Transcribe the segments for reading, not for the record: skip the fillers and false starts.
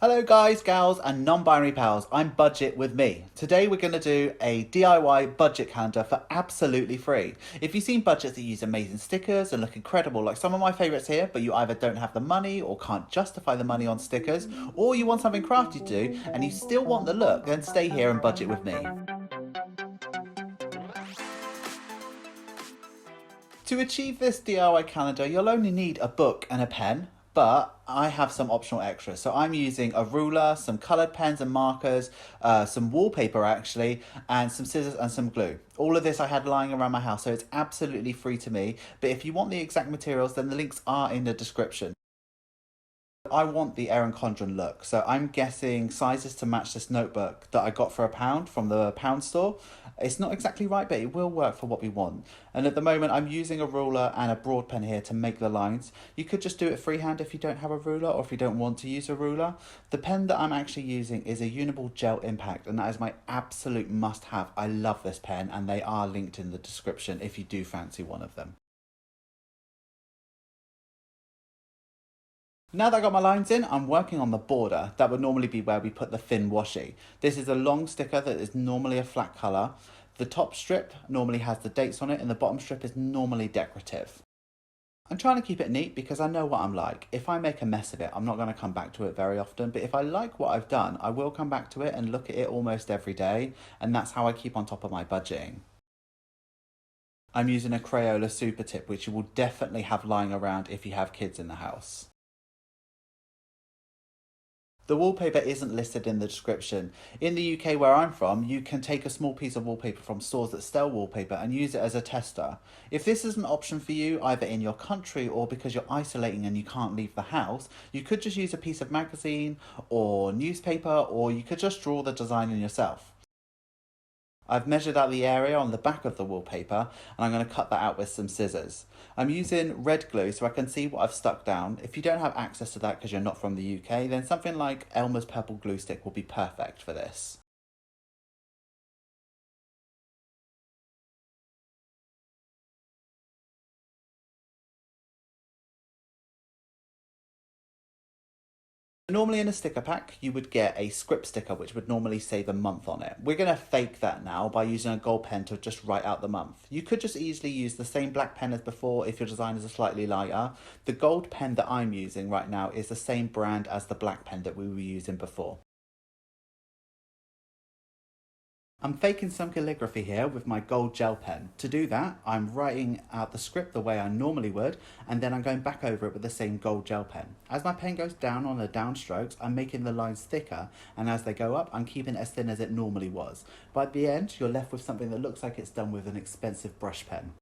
Hello guys, gals and non-binary pals, I'm Budget with me. Today we're going to do a DIY budget calendar for absolutely free. If you've seen budgets that use amazing stickers and look incredible like some of my favourites here, but you either don't have the money or can't justify the money on stickers, or you want something crafty to do and you still want the look, then stay here and budget with me. To achieve this DIY calendar, you'll only need a book and a pen, but I have some optional extras. So I'm using a ruler, some coloured pens and markers, some wallpaper actually, and some scissors and some glue. All of this I had lying around my house, so it's absolutely free to me. But if you want the exact materials, then the links are in the description. I want the Erin Condren look, so I'm guessing sizes to match this notebook that I got for £1 from the pound store. It's not exactly right, but it will work for what we want. And at the moment, I'm using a ruler and a broad pen here to make the lines. You could just do it freehand if you don't have a ruler or if you don't want to use a ruler. The pen that I'm actually using is a Uniball Gel Impact, and that is my absolute must-have. I love this pen, and they are linked in the description if you do fancy one of them. Now that I got my lines in, I'm working on the border. That would normally be where we put the thin washi. This is a long sticker that is normally a flat colour. The top strip normally has the dates on it and the bottom strip is normally decorative. I'm trying to keep it neat because I know what I'm like. If I make a mess of it, I'm not going to come back to it very often, but if I like what I've done, I will come back to it and look at it almost every day, and that's how I keep on top of my budgeting. I'm using a Crayola Super Tip, which you will definitely have lying around if you have kids in the house. The wallpaper isn't listed in the description. In the UK where I'm from, you can take a small piece of wallpaper from stores that sell wallpaper and use it as a tester. If this is an option for you, either in your country or because you're isolating and you can't leave the house, you could just use a piece of magazine or newspaper, or you could just draw the design in yourself. I've measured out the area on the back of the wallpaper and I'm going to cut that out with some scissors. I'm using red glue so I can see what I've stuck down. If you don't have access to that because you're not from the UK, then something like Elmer's purple glue stick will be perfect for this. Normally in a sticker pack, you would get a script sticker which would normally say the month on it. We're going to fake that now by using a gold pen to just write out the month. You could just easily use the same black pen as before if your design is slightly lighter. The gold pen that I'm using right now is the same brand as the black pen that we were using before. I'm faking some calligraphy here with my gold gel pen. To do that, I'm writing out the script the way I normally would, and then I'm going back over it with the same gold gel pen. As my pen goes down on the down strokes, I'm making the lines thicker, and as they go up, I'm keeping it as thin as it normally was. By the end, you're left with something that looks like it's done with an expensive brush pen.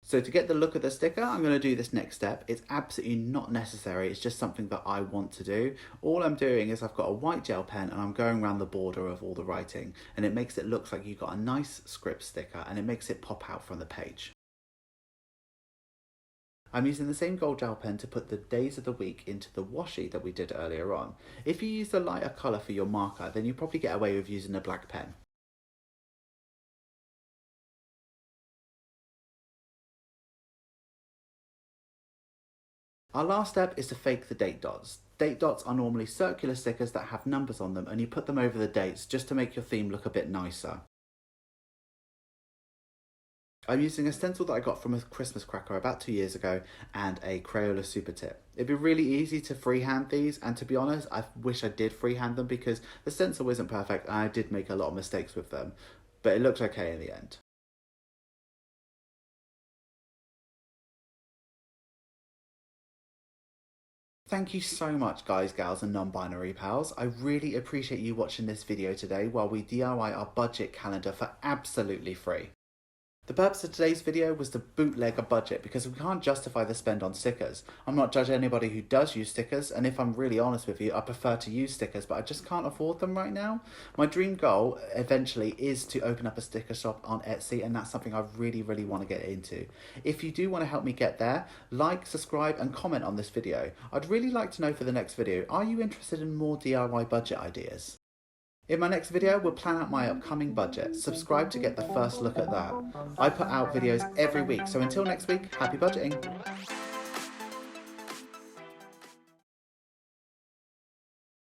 So to get the look of the sticker, I'm going to do this next step. It's absolutely not necessary. It's just something that I want to do. All I'm doing is I've got a white gel pen and I'm going around the border of all the writing, and it makes it look like you've got a nice script sticker and it makes it pop out from the page. I'm using the same gold gel pen to put the days of the week into the washi that we did earlier on. If you use a lighter colour for your marker, then you probably get away with using a black pen. Our last step is to fake the date dots. Date dots are normally circular stickers that have numbers on them, and you put them over the dates just to make your theme look a bit nicer. I'm using a stencil that I got from a Christmas cracker about 2 years ago and a Crayola Super Tip. It'd be really easy to freehand these, and to be honest, I wish I did freehand them because the stencil isn't perfect and I did make a lot of mistakes with them, but it looked okay in the end. Thank you so much guys, gals and non-binary pals. I really appreciate you watching this video today while we DIY our budget calendar for absolutely free. The purpose of today's video was to bootleg a budget because we can't justify the spend on stickers. I'm not judging anybody who does use stickers, and if I'm really honest with you, I prefer to use stickers, but I just can't afford them right now. My dream goal eventually is to open up a sticker shop on Etsy, and that's something I really want to get into. If you do want to help me get there, like, subscribe and comment on this video. I'd really like to know for the next video, are you interested in more DIY budget ideas? In my next video, we'll plan out my upcoming budget. Subscribe to get the first look at that. I put out videos every week, so until next week, happy budgeting!